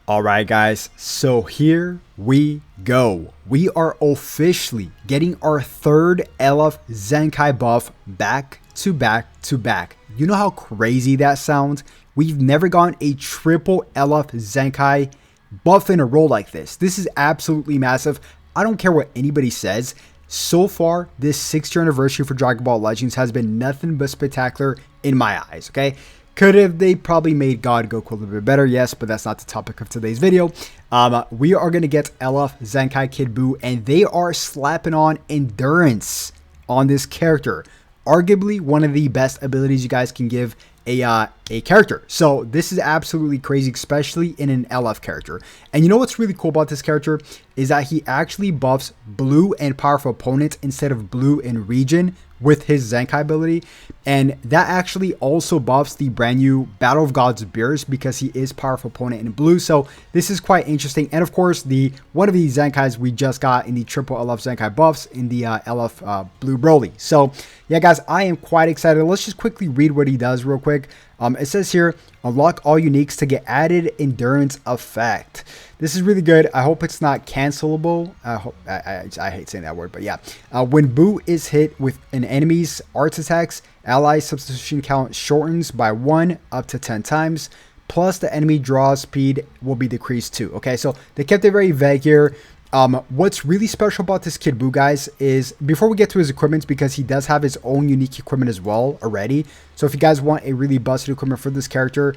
Alright guys, so here we go. We are officially getting our third LF Zenkai buff back to back to back. You know how crazy that sounds? We've never gotten a triple LF Zenkai buff in a row like this. This is absolutely massive. I don't care what anybody says. So far, this 6th year anniversary for Dragon Ball Legends has been nothing but spectacular in my eyes, okay? They probably made God Goku a little bit better, yes, but that's not the topic of today's video. We are going to get LF Zenkai Kid Buu, and they are slapping on endurance on this character. Arguably one of the best abilities you guys can give a character. So this is absolutely crazy, especially in an LF character. And you know what's really cool about this character is that he actually buffs blue and powerful opponents instead of blue and region with his Zenkai ability, and that actually also buffs the brand new Battle of Gods Beers because he is powerful opponent in blue. So this is quite interesting. And of course, one of the Zenkais we just got in the triple LF Zenkai buffs in the LF Blue Broly. So yeah guys, I am quite excited. Let's just quickly read what he does real quick. It says here, unlock all uniques to get added endurance effect. This is really good. I hope it's not cancelable. I hate saying that word, but yeah. When Buu is hit with an enemy's arts attacks, ally substitution count shortens by 1 up to 10 times. Plus the enemy draw speed will be decreased too. Okay, so they kept it very vague here. What's really special about this Kid Buu, guys, is before we get to his equipment, because he does have his own unique equipment as well already. So if you guys want a really busted equipment for this character,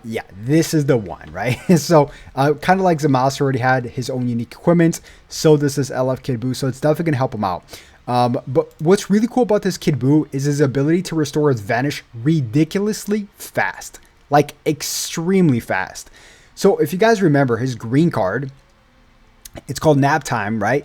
yeah, this is the one, right? So kind of like Zamasu already had his own unique equipment, so this is LF Kid Buu, so it's definitely gonna help him out. But what's really cool about this Kid Buu is his ability to restore his vanish ridiculously fast, like extremely fast. So if you guys remember his green card, it's called Nap Time, right?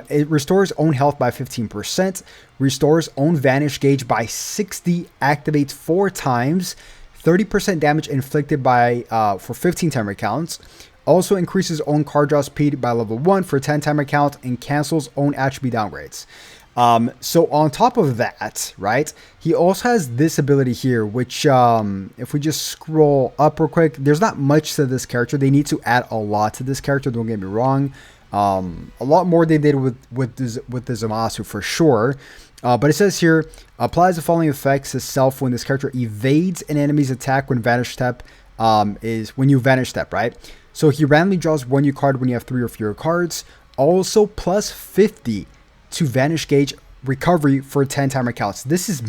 It restores own health by 15%, restores own vanish gauge by 60, activates 4 times, 30% damage inflicted by for 15 timer counts. Also increases own card draw speed by level 1 for 10 timer count, and cancels own attribute downgrades. So on top of that, right, he also has this ability here, which if we just scroll up real quick, there's not much to this character. They need to add a lot to this character, don't get me wrong. A lot more they did with the Zamasu for sure. But it says here, applies the following effects to self when this character evades an enemy's attack when vanish step when you vanish step, right? So he randomly draws 1 new card when you have 3 or fewer cards. Also plus 50 to vanish gauge recovery for 10 timer counts. This is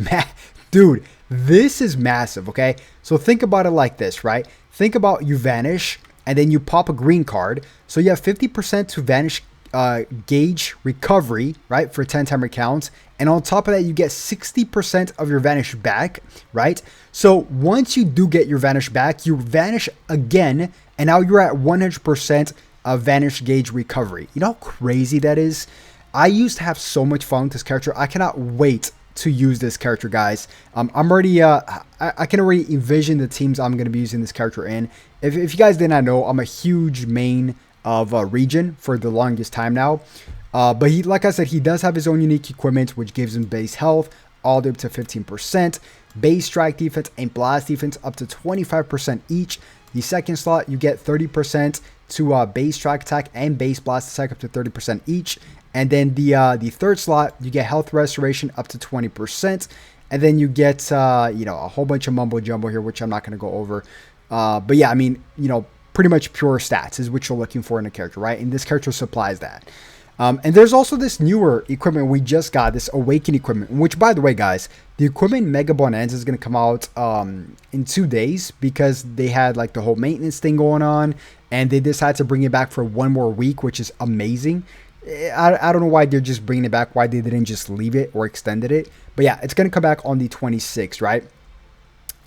dude, this is massive. Okay, so think about it like this, right? Think about you vanish and then you pop a green card, so you have 50% to vanish gauge recovery, right, for 10 timer counts, and on top of that you get 60% of your vanish back, right? So once you do get your vanish back, you vanish again, and now you're at 100% of vanish gauge recovery. You know how crazy that is? I used to have so much fun with this character. I cannot wait to use this character, guys. I'm already, I can already envision the teams I'm going to be using this character in. If you guys did not know, I'm a huge main of region for the longest time now. But he, like I said, he does have his own unique equipment, which gives him base health all the way up to 15%, base strike defense and blast defense up to 25% each. The second slot, you get 30% to base strike attack and base blast attack up to 30% each. And then the third slot, you get health restoration up to 20%. And then you get, you know, a whole bunch of mumbo jumbo here, which I'm not going to go over. But yeah, I mean, you know, pretty much pure stats is what you're looking for in a character, right? And this character supplies that. And there's also this newer equipment we just got, this Awaken equipment, which, by the way, guys, the equipment Mega Bonanza is going to come out in 2 days because they had like the whole maintenance thing going on, and they decided to bring it back for 1 more week, which is amazing. I don't know why they're just bringing it back, why they didn't just leave it or extended it. But yeah, it's going to come back on the 26th, right?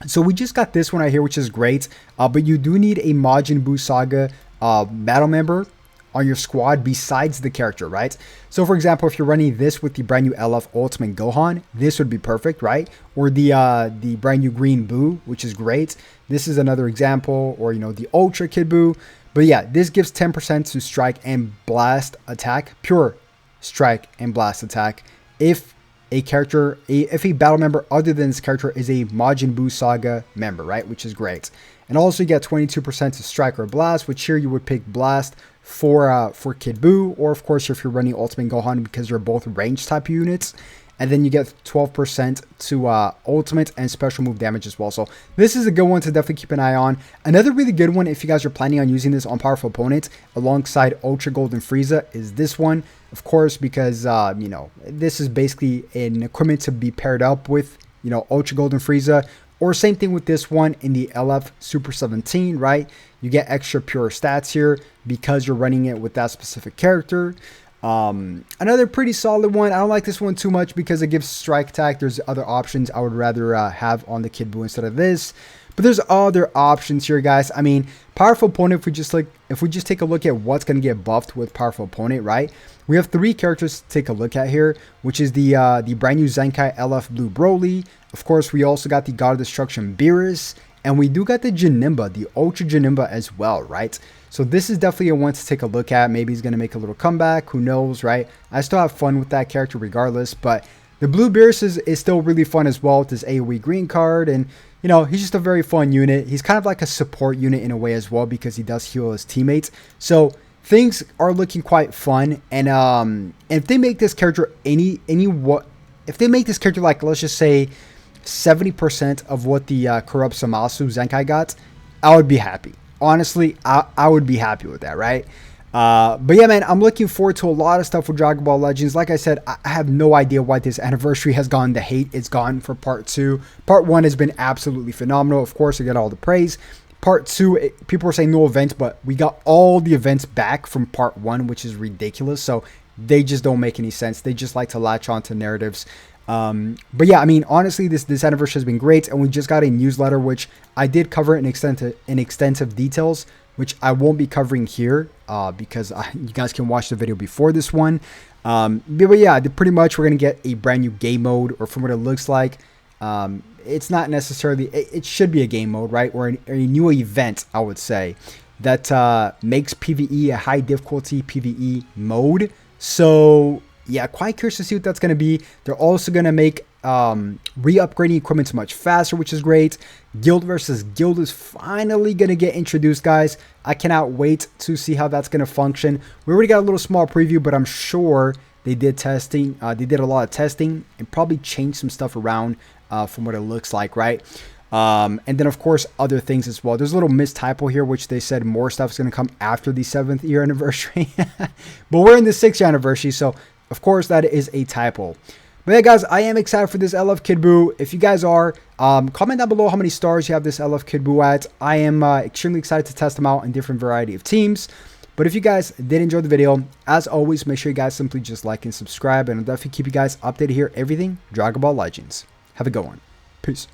So we just got this one right here, which is great. But you do need a Majin Buu Saga battle member on your squad besides the character, right? So for example, if you're running this with the brand new LF Ultimate Gohan, this would be perfect, right? Or the brand new Green Buu, which is great. This is another example, or you know, the Ultra Kid Buu. But yeah, this gives 10% to strike and blast attack, pure strike and blast attack, if a character, if a battle member other than this character is a Majin Buu Saga member, right? Which is great. And also you get 22% to strike or blast, which here you would pick blast for Kid Buu, or of course if you're running Ultimate Gohan because they're both range type units. And then you get 12% to ultimate and special move damage as well. So this is a good one to definitely keep an eye on. Another really good one, if you guys are planning on using this on powerful opponents alongside Ultra Golden Frieza, is this one. Of course, because, you know, this is basically an equipment to be paired up with, you know, Ultra Golden Frieza. Or same thing with this one in the LF Super 17, right? You get extra pure stats here because you're running it with that specific character. Another pretty solid one. I don't like this one too much because it gives strike attack. There's other options I would rather have on the Kid Buu instead of this. But there's other options here, guys. I mean, powerful opponent, if we just take a look at what's going to get buffed with powerful opponent, right? We have 3 characters to take a look at here, which is the brand new Zenkai LF Blue Broly. Of course, we also got the God of Destruction Beerus, and we do got the Janemba, the Ultra Janemba as well, right? So this is definitely a one to take a look at. Maybe he's going to make a little comeback. Who knows, right? I still have fun with that character regardless, but the Blue Beerus is still really fun as well with this AoE green card, and you know, he's just a very fun unit. He's kind of like a support unit in a way as well because he does heal his teammates. So things are looking quite fun, and if they make this character if they make this character like, let's just say 70% of what the Corrupt Samasu Zenkai got, I would be happy. Honestly, I would be happy with that, right? But yeah, man, I'm looking forward to a lot of stuff with Dragon Ball Legends. Like I said, I have no idea why this anniversary has gotten the hate it's gotten for part 2. Part 1 has been absolutely phenomenal. Of course, I get all the praise. Part 2, people are saying no events, but we got all the events back from part 1, which is ridiculous. So they just don't make any sense. They just like to latch on to narratives. But yeah, I mean, honestly, this anniversary has been great, and we just got a newsletter, which I did cover in extensive details, which I won't be covering here, because you guys can watch the video before this one. But yeah, pretty much we're going to get a brand new game mode, or from what it looks like, it's not necessarily, it should be a game mode, right? Or a new event, I would say, that makes PvE a high difficulty PvE mode. So yeah, quite curious to see what that's going to be. They're also going to make re-upgrading equipment much faster, which is great. Guild versus guild is finally going to get introduced, guys. I cannot wait to see how that's going to function. We already got a little small preview, but I'm sure they did testing. They did a lot of testing and probably changed some stuff around from what it looks like, right? And then, of course, other things as well. There's a little mistypo here, which they said more stuff is going to come after the 7th year anniversary. But we're in the 6th year anniversary, so of course, that is a typo. But yeah, guys, I am excited for this LF Kid Buu. If you guys are, comment down below how many stars you have this LF Kid Buu at. I am extremely excited to test them out in different variety of teams. But if you guys did enjoy the video, as always, make sure you guys simply just like and subscribe. And I'll definitely keep you guys updated here. Everything Dragon Ball Legends. Have a good one. Peace.